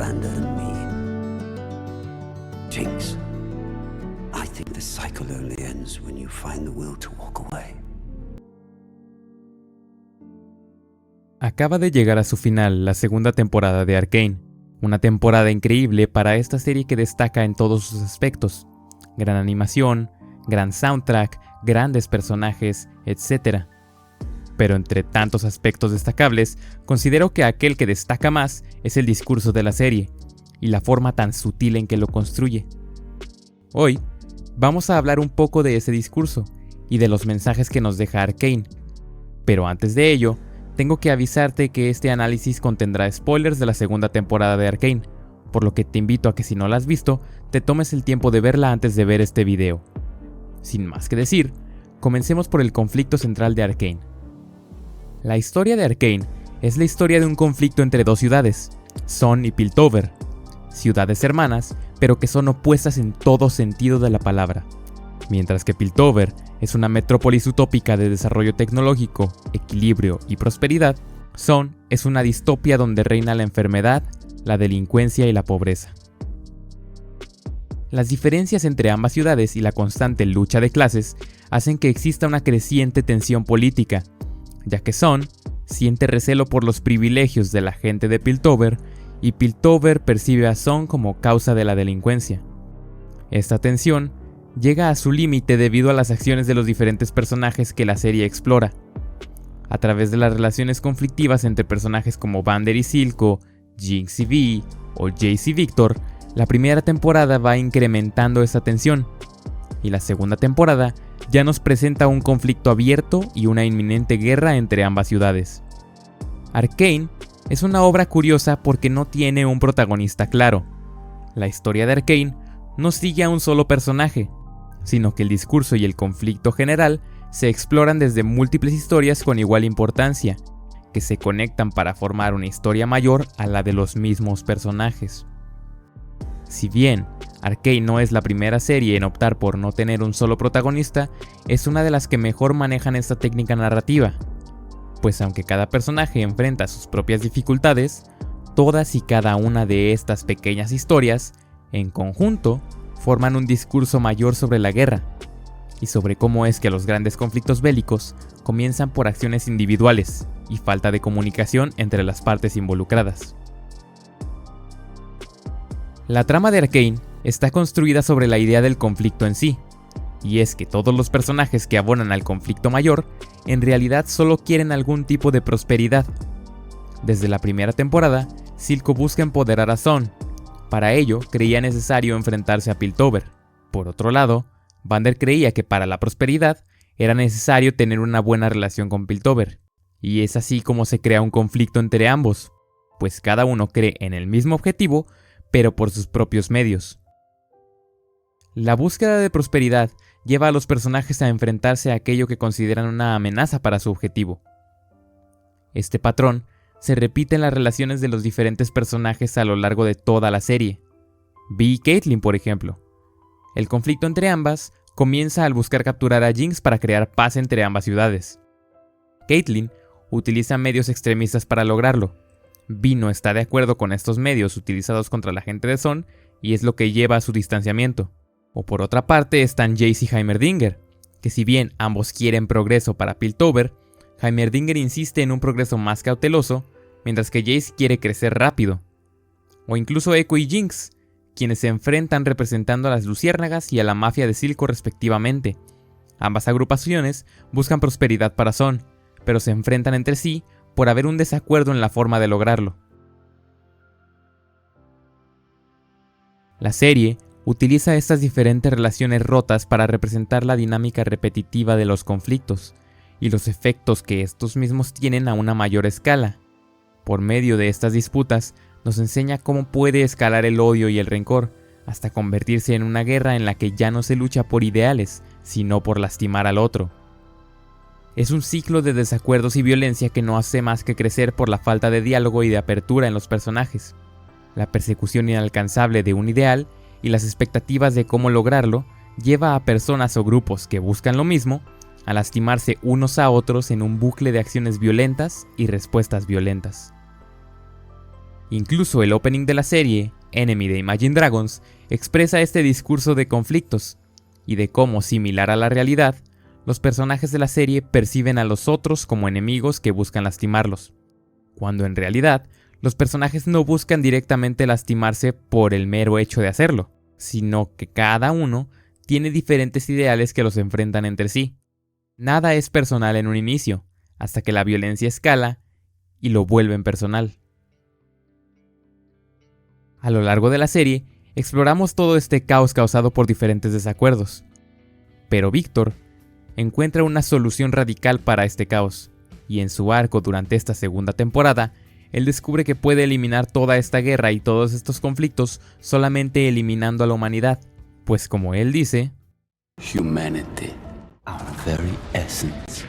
Amanda and me. Jinx, I think the cycle only ends when you find the will to walk away. Acaba de llegar a su final la segunda temporada de Arcane, una temporada increíble para esta serie que destaca en todos sus aspectos: gran animación, gran soundtrack, grandes personajes, etc. Pero entre tantos aspectos destacables, considero que aquel que destaca más es el discurso de la serie, y la forma tan sutil en que lo construye. Hoy, vamos a hablar un poco de ese discurso, y de los mensajes que nos deja Arcane. Pero antes de ello, tengo que avisarte que este análisis contendrá spoilers de la segunda temporada de Arcane, por lo que te invito a que si no la has visto, te tomes el tiempo de verla antes de ver este video. Sin más que decir, comencemos por el conflicto central de Arcane. La historia de Arcane es la historia de un conflicto entre dos ciudades, Sun y Piltover, ciudades hermanas, pero que son opuestas en todo sentido de la palabra. Mientras que Piltover es una metrópolis utópica de desarrollo tecnológico, equilibrio y prosperidad, Sun es una distopia donde reina la enfermedad, la delincuencia y la pobreza. Las diferencias entre ambas ciudades y la constante lucha de clases hacen que exista una creciente tensión política, ya que Sun siente recelo por los privilegios de la gente de Piltover y Piltover percibe a Sun como causa de la delincuencia. Esta tensión llega a su límite debido a las acciones de los diferentes personajes que la serie explora. A través de las relaciones conflictivas entre personajes como Vander y Silco, Jinx y Vi o Jace y Victor, la primera temporada va incrementando esta tensión, y la segunda temporada ya nos presenta un conflicto abierto y una inminente guerra entre ambas ciudades. Arcane es una obra curiosa porque no tiene un protagonista claro. La historia de Arcane no sigue a un solo personaje, sino que el discurso y el conflicto general se exploran desde múltiples historias con igual importancia, que se conectan para formar una historia mayor a la de los mismos personajes. Si bien Arcane no es la primera serie en optar por no tener un solo protagonista, es una de las que mejor manejan esta técnica narrativa, pues aunque cada personaje enfrenta sus propias dificultades, todas y cada una de estas pequeñas historias, en conjunto, forman un discurso mayor sobre la guerra, y sobre cómo es que los grandes conflictos bélicos comienzan por acciones individuales y falta de comunicación entre las partes involucradas. La trama de Arcane está construida sobre la idea del conflicto en sí, y es que todos los personajes que abonan al conflicto mayor en realidad solo quieren algún tipo de prosperidad. Desde la primera temporada, Silco busca empoderar a Sun. Para ello, creía necesario enfrentarse a Piltover. Por otro lado, Vander creía que para la prosperidad era necesario tener una buena relación con Piltover. Y es así como se crea un conflicto entre ambos, pues cada uno cree en el mismo objetivo, pero por sus propios medios. La búsqueda de prosperidad lleva a los personajes a enfrentarse a aquello que consideran una amenaza para su objetivo. Este patrón se repite en las relaciones de los diferentes personajes a lo largo de toda la serie. Vi y Caitlyn, por ejemplo. El conflicto entre ambas comienza al buscar capturar a Jinx para crear paz entre ambas ciudades. Caitlyn utiliza medios extremistas para lograrlo. Vi no está de acuerdo con estos medios utilizados contra la gente de Sun y es lo que lleva a su distanciamiento. O por otra parte están Jace y Heimerdinger, que si bien ambos quieren progreso para Piltover, Heimerdinger insiste en un progreso más cauteloso, mientras que Jace quiere crecer rápido. O incluso Echo y Jinx, quienes se enfrentan representando a las luciérnagas y a la mafia de Silco respectivamente. Ambas agrupaciones buscan prosperidad para Sun, pero se enfrentan entre sí por haber un desacuerdo en la forma de lograrlo. La serie utiliza estas diferentes relaciones rotas para representar la dinámica repetitiva de los conflictos y los efectos que estos mismos tienen a una mayor escala. Por medio de estas disputas, nos enseña cómo puede escalar el odio y el rencor, hasta convertirse en una guerra en la que ya no se lucha por ideales, sino por lastimar al otro. Es un ciclo de desacuerdos y violencia que no hace más que crecer por la falta de diálogo y de apertura en los personajes. La persecución inalcanzable de un ideal y las expectativas de cómo lograrlo lleva a personas o grupos que buscan lo mismo a lastimarse unos a otros en un bucle de acciones violentas y respuestas violentas. Incluso el opening de la serie, Enemy de Imagine Dragons, expresa este discurso de conflictos y de cómo, similar a la realidad, los personajes de la serie perciben a los otros como enemigos que buscan lastimarlos, cuando en realidad los personajes no buscan directamente lastimarse por el mero hecho de hacerlo, sino que cada uno tiene diferentes ideales que los enfrentan entre sí. Nada es personal en un inicio, hasta que la violencia escala y lo vuelven personal. A lo largo de la serie, exploramos todo este caos causado por diferentes desacuerdos, pero Víctor encuentra una solución radical para este caos, y en su arco durante esta segunda temporada, él descubre que puede eliminar toda esta guerra y todos estos conflictos solamente eliminando a la humanidad, pues como él dice, Humanity, our very essence,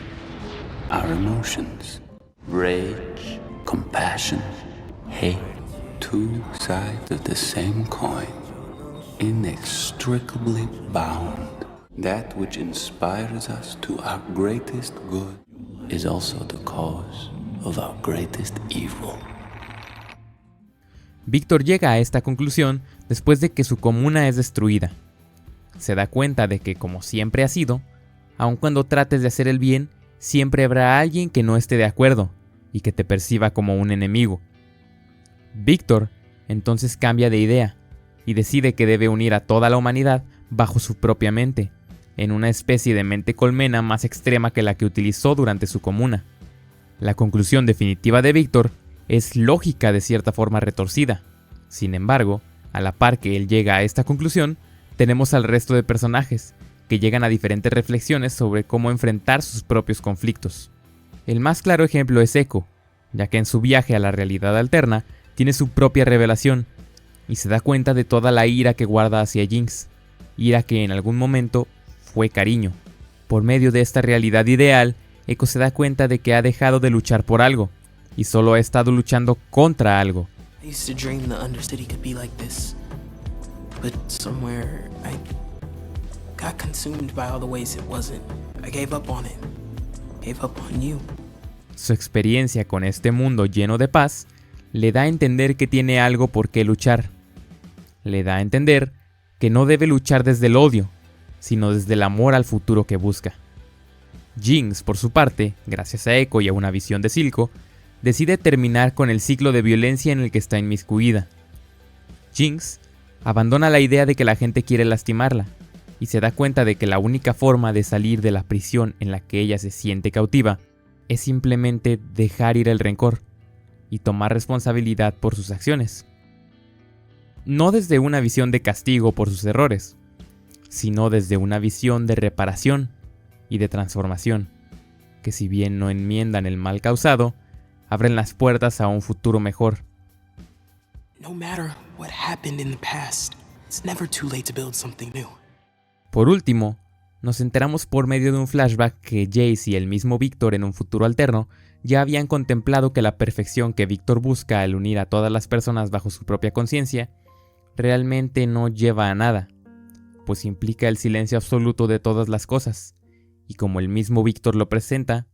our emotions, rage, compassion, hate, two sides of the same coin, inextricably bound. That which inspires us to our greatest good is also the cause of our greatest evil. Víctor llega a esta conclusión después de que su comuna es destruida. Se da cuenta de que, como siempre ha sido, aun cuando trates de hacer el bien, siempre habrá alguien que no esté de acuerdo y que te perciba como un enemigo. Víctor entonces cambia de idea y decide que debe unir a toda la humanidad bajo su propia mente, en una especie de mente colmena más extrema que la que utilizó durante su comuna. La conclusión definitiva de Víctor es lógica de cierta forma retorcida. Sin embargo, a la par que él llega a esta conclusión, tenemos al resto de personajes, que llegan a diferentes reflexiones sobre cómo enfrentar sus propios conflictos. El más claro ejemplo es Echo, ya que en su viaje a la realidad alterna tiene su propia revelación, y se da cuenta de toda la ira que guarda hacia Jinx, ira que en algún momento fue cariño. Por medio de esta realidad ideal, Echo se da cuenta de que ha dejado de luchar por algo, y solo ha estado luchando contra algo. I used to dream the Undercity could be like this, but somewhere I got consumed by all the ways it wasn't. I gave up on it. Gave up on you. Su experiencia con este mundo lleno de paz le da a entender que tiene algo por qué luchar. Le da a entender que no debe luchar desde el odio, sino desde el amor al futuro que busca. Jinx, por su parte, gracias a Echo y a una visión de Silco, decide terminar con el ciclo de violencia en el que está inmiscuida. Jinx abandona la idea de que la gente quiere lastimarla, y se da cuenta de que la única forma de salir de la prisión en la que ella se siente cautiva es simplemente dejar ir el rencor y tomar responsabilidad por sus acciones. No desde una visión de castigo por sus errores, sino desde una visión de reparación y de transformación, que si bien no enmiendan el mal causado, abren las puertas a un futuro mejor. No matter what happened in the past, it's never too late to build something new. Por último, nos enteramos por medio de un flashback que Jace y el mismo Víctor en un futuro alterno ya habían contemplado que la perfección que Víctor busca al unir a todas las personas bajo su propia conciencia realmente no lleva a nada, pues implica el silencio absoluto de todas las cosas, y como el mismo Víctor lo presenta,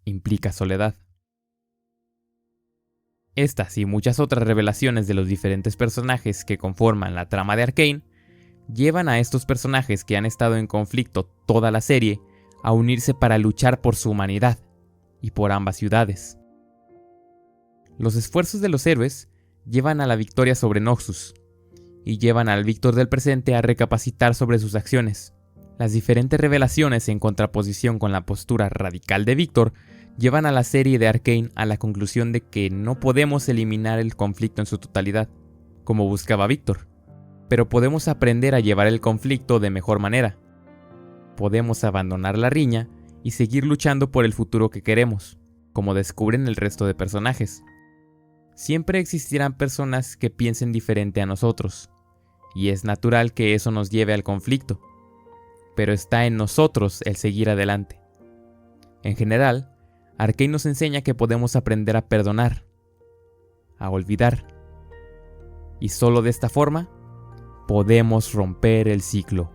implica soledad. Estas y muchas otras revelaciones de los diferentes personajes que conforman la trama de Arcane llevan a estos personajes que han estado en conflicto toda la serie a unirse para luchar por su humanidad y por ambas ciudades. Los esfuerzos de los héroes llevan a la victoria sobre Noxus y llevan al Víctor del presente a recapacitar sobre sus acciones. Las diferentes revelaciones en contraposición con la postura radical de Víctor llevan a la serie de Arcane a la conclusión de que no podemos eliminar el conflicto en su totalidad, como buscaba Víctor, pero podemos aprender a llevar el conflicto de mejor manera. Podemos abandonar la riña y seguir luchando por el futuro que queremos, como descubren el resto de personajes. Siempre existirán personas que piensen diferente a nosotros, y es natural que eso nos lleve al conflicto, pero está en nosotros el seguir adelante. En general, Arcane nos enseña que podemos aprender a perdonar, a olvidar, y solo de esta forma podemos romper el ciclo.